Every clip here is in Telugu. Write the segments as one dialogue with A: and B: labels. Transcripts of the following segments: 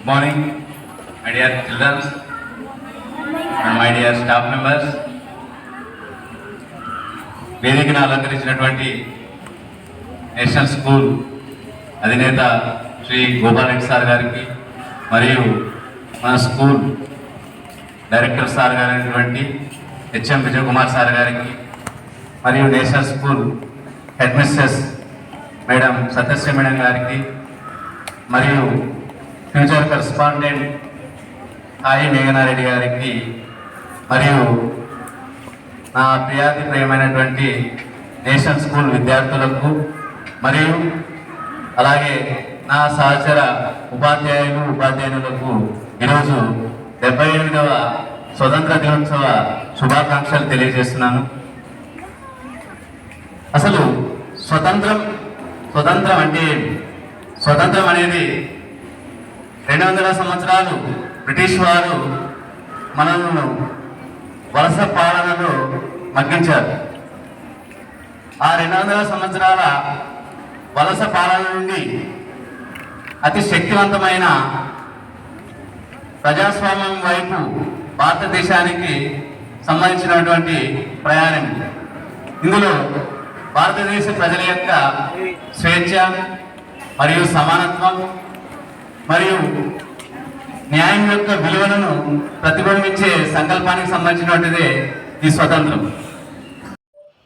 A: morning, my dear children and my dear staff members. వేదికను అలంకరించినటువంటి నేషనల్ స్కూల్ అధినేత శ్రీ గోపాల్ రెడ్డి సార్ గారికి మరియు మన స్కూల్ డైరెక్టర్ సార్ గారైనటువంటి హెచ్ఎం విజయ్ కుమార్ సార్ గారికి మరియు national school head mistress madam Satyasri madam గారికి మరియు ఫ్యూచర్ కరెస్పాండెంట్ హాయి మేఘనారెడ్డి గారికి మరియు నా ప్రియాతి ప్రియమైనటువంటి నేషనల్ స్కూల్ విద్యార్థులకు మరియు అలాగే నా సహచర ఉపాధ్యాయులకు ఈరోజు 78వ స్వతంత్ర దినోత్సవ శుభాకాంక్షలు తెలియజేస్తున్నాను. అసలు స్వతంత్రం అంటే స్వతంత్రం అనేది 200 సంవత్సరాలు బ్రిటిష్ వారు మనల్ని వలస పాలనలో మగ్గించారు. ఆ 200 సంవత్సరాల వలస పాలన నుండి అతి శక్తివంతమైన ప్రజాస్వామ్యం వైపు భారతదేశానికి సంబంధించినటువంటి ప్రయాణం. ఇందులో భారతదేశ ప్రజల యొక్క స్వేచ్ఛ మరియు సమానత్వం మరియు న్యాయం యొక్క విలువలను ప్రతిబింబించే సంకల్పానికి సంబంధించినటువంటిదే ఈ స్వతంత్రం.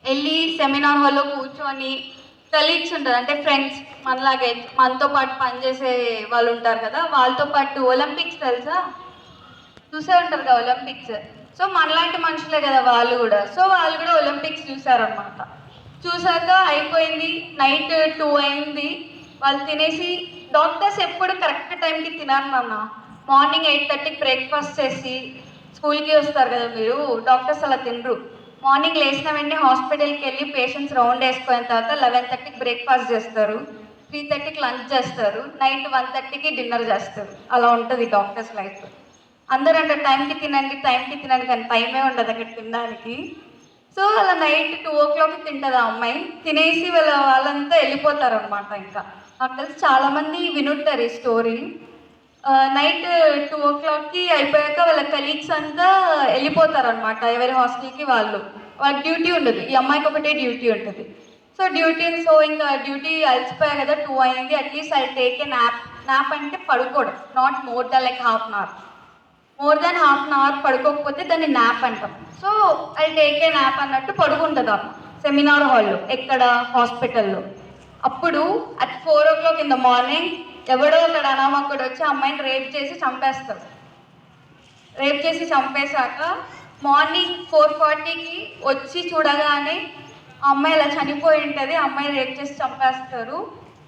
B: వెళ్ళి సెమినార్ హాల్లో కూర్చొని కలీగ్స్ ఉంటారు, అంటే ఫ్రెండ్స్ మనలాగే మనతో పాటు పనిచేసే వాళ్ళు ఉంటారు కదా, వాళ్ళతో పాటు ఒలింపిక్స్ తెలుసా, చూసే ఉంటారు కదా ఒలింపిక్స్. సో మనలాంటి మనుషులే కదా వాళ్ళు కూడా. సో వాళ్ళు కూడా ఒలింపిక్స్ చూసారనమాట. చూసాక అయిపోయింది, నైట్ 2 అయింది. వాళ్ళు తినేసి, డాక్టర్స్ ఎప్పుడు కరెక్ట్ టైంకి తినారు నాన్న. మార్నింగ్ 8:30కి బ్రేక్ఫాస్ట్ చేసి స్కూల్కి వస్తారు కదా మీరు, డాక్టర్స్ అలా తినరు. మార్నింగ్ లేచిన వెంటనే హాస్పిటల్కి వెళ్ళి పేషెంట్స్ రౌండ్ వేసుకున్న తర్వాత 11:30కి బ్రేక్ఫాస్ట్ చేస్తారు, 3:30కి లంచ్ చేస్తారు, నైట్ 1:30కి డిన్నర్ చేస్తారు. అలా ఉంటుంది డాక్టర్స్ లైఫ్. అందరూ అంటే టైంకి తినండి కానీ టైమే ఉండదు అక్కడ తినడానికి. సో అలా నైట్ 2 o'clock తింటుంది ఆ అమ్మాయి. తినేసి వాళ్ళంతా వెళ్ళిపోతారు అనమాట. ఇంకా నాకు తెలిసి చాలామంది వినుంటారు ఈ స్టోరీ. నైట్ 2 o'clockకి అయిపోయాక వాళ్ళ కలీగ్స్ అంతా వెళ్ళిపోతారు అనమాట, ఎవరి హాస్టల్కి వాళ్ళకి డ్యూటీ ఉండదు. ఈ అమ్మాయికి ఒకటే డ్యూటీ ఉంటుంది. సో ఇంకా డ్యూటీ అలసిపోయా కదా, 2 అయింది, at least I take a nap అంటే పడుకోవడం, not more than like half an hour పడుకోకపోతే దాన్ని న్యాప్ అంటాం. So I take a nap అన్నట్టు పడుకుంటుంది అమ్మ సెమినార్ హాల్లో, ఎక్కడ హాస్పిటల్లో. అప్పుడు at 4 o'clock in the morning ఎవడో ఒకడు అనామకుడు వచ్చి అమ్మాయిని రేప్ చేసి చంపేస్తాడు. రేప్ చేసి చంపేశాక మార్నింగ్ 4:40కి వచ్చి చూడగానే ఆ అమ్మాయి అలా చనిపోయి ఉంటుంది. అమ్మాయిని రేప్ చేసి చంపేస్తారు.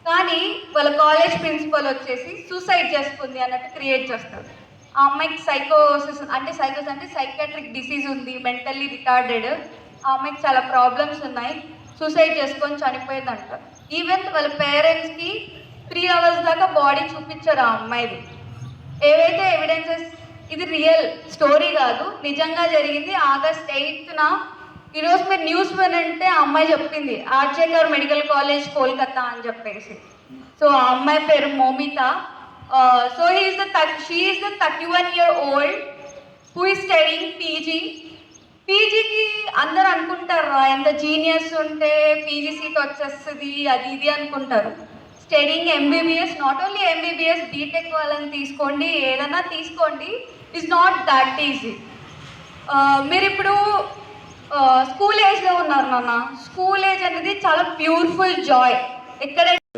B: కానీ వాళ్ళ కాలేజ్ ప్రిన్సిపల్ వచ్చేసి సూసైడ్ చేసుకుంది అన్నట్టు క్రియేట్ చేస్తారు. ఆ అమ్మాయికి సైకోసిస్ అంటే సైకాట్రిక్ డిసీజ్ ఉంది, మెంటల్లీ రిటార్డెడ్. ఆ అమ్మాయికి చాలా ప్రాబ్లమ్స్ ఉన్నాయి, సూసైడ్ చేసుకొని చనిపోయిందంట. ఈవెన్ వాళ్ళ పేరెంట్స్కి 3 hours దాకా బాడీ చూపించారు ఆ అమ్మాయిది. ఏవైతే ఎవిడెన్సెస్, ఇది రియల్ స్టోరీ కాదు, నిజంగా జరిగింది. August 8న ఈరోజు మీరు న్యూస్ వినంటే ఆ అమ్మాయి చెప్పింది ఆర్జేకర్ మెడికల్ కాలేజ్ కోల్కతా అని చెప్పేసి. సో ఆ అమ్మాయి పేరు Momita. So she is the 31-year-old who is studying పీజీకి అందరు అనుకుంటారు ఎంత జీనియస్ ఉంటే పీజీ సీట్ వచ్చేస్తుంది అది ఇది అనుకుంటారు. Studying MBBS, not only MBBS, BTech వాళ్ళని తీసుకోండి, ఏదైనా తీసుకోండి, ఇస్ నాట్ దట్ ఈజీ. మీరు ఇప్పుడు స్కూల్ ఏజ్లో ఉన్నారు నాన్న. స్కూల్ ఏజ్ అనేది చాలా ప్యూర్ఫుల్ జాయ్.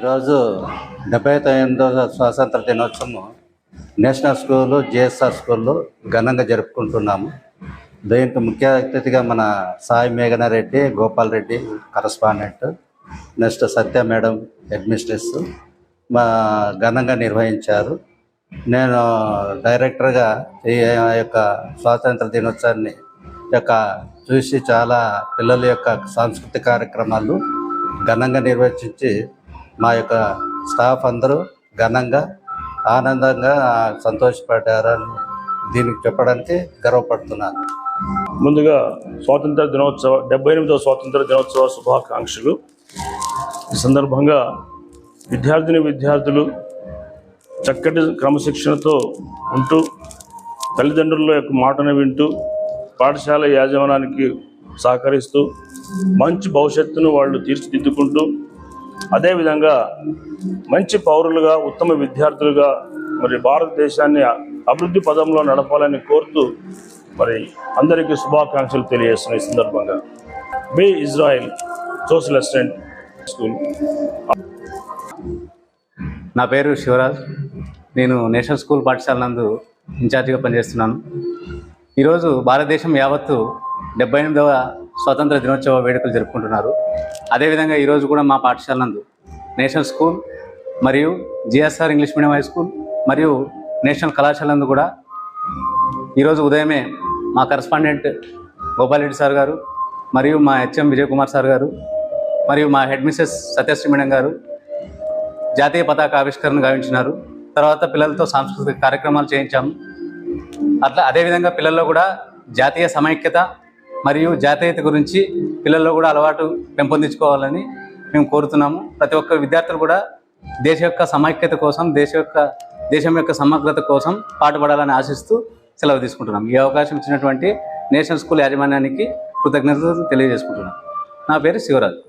C: ఈరోజు 78వ స్వాతంత్ర దినోత్సవం నేషనల్ స్కూలు జేఎస్ఆర్ స్కూల్లో ఘనంగా జరుపుకుంటున్నాము. దీనికి ముఖ్య అతిథిగా మన సాయి మేఘనారెడ్డి, గోపాల్ రెడ్డి కరస్పాండెంట్, నెక్స్ట్ సత్య మేడం హెడ్ మిస్ట్రెస్ మా ఘనంగా నిర్వహించారు. నేను డైరెక్టర్గా ఈ యొక్క స్వాతంత్ర దినోత్సవాన్ని చూసి చాలా పిల్లల యొక్క సాంస్కృతిక కార్యక్రమాలు ఘనంగా నిర్వహించి మా యొక్క స్టాఫ్ అందరూ ఘనంగా ఆనందంగా సంతోషపడ్డారని దీనికి చెప్పడానికి గర్వపడుతున్నాను.
D: ముందుగా స్వాతంత్ర దినోత్సవ 78వ స్వాతంత్ర దినోత్సవ శుభాకాంక్షలు. ఈ సందర్భంగా విద్యార్థులు చక్కటి క్రమశిక్షణతో ఉంటూ తల్లిదండ్రుల యొక్క మాటను వింటూ పాఠశాల యాజమాన్యానికి సహకరిస్తూ మంచి భవిష్యత్తును వాళ్ళు తీర్చిదిద్దుకుంటూ అదేవిధంగా మంచి పౌరులుగా ఉత్తమ విద్యార్థులుగా మరి భారతదేశాన్ని అభివృద్ధి పదంలో నడపాలని కోరుతూ మరి అందరికీ శుభాకాంక్షలు తెలియజేస్తున్నాయి. ఈ సందర్భంగా బే ఇజ్రాయిల్ సోషల్ అసిస్టెంట్ స్కూల్.
C: నా పేరు శివరాజ్. నేను నేషనల్ స్కూల్ పాఠశాల నందు ఇన్ఛార్జిగా పనిచేస్తున్నాను. ఈరోజు భారతదేశం యావత్తు 78వ స్వాతంత్ర దినోత్సవ వేడుకలు జరుపుకుంటున్నారు. అదేవిధంగా ఈరోజు కూడా మా పాఠశాల నందు నేషనల్ స్కూల్ మరియు GSR English medium high school మరియు నేషనల్ కళాశాల నందు కూడా ఈరోజు ఉదయమే మా కరస్పాండెంట్ గోపాలరెడ్డి సార్ గారు మరియు మా హెచ్ఎం విజయ్ కుమార్ సార్ గారు మరియు మా హెడ్ మిస్సెస్ సత్యశ్రీ మేడం గారు జాతీయ పతాక ఆవిష్కరణ గావించినారు. తర్వాత పిల్లలతో సాంస్కృతిక కార్యక్రమాలు చేయించాము. అదేవిధంగా పిల్లల్లో కూడా జాతీయ సమైక్యత మరియు జాతీయత గురించి పిల్లల్లో కూడా అలవాటు పెంపొందించుకోవాలని మేము కోరుతున్నాము. ప్రతి ఒక్క విద్యార్థులు కూడా దేశ యొక్క సమైక్యత కోసం దేశం యొక్క సమగ్రత కోసం పాటుపడాలని ఆశిస్తూ సెలవు తీసుకుంటున్నాం. ఈ అవకాశం ఇచ్చినటువంటి నేషనల్ స్కూల్ యాజమాన్యానికి కృతజ్ఞతలు తెలియజేసుకుంటున్నాను. నా పేరు శివరాజ్.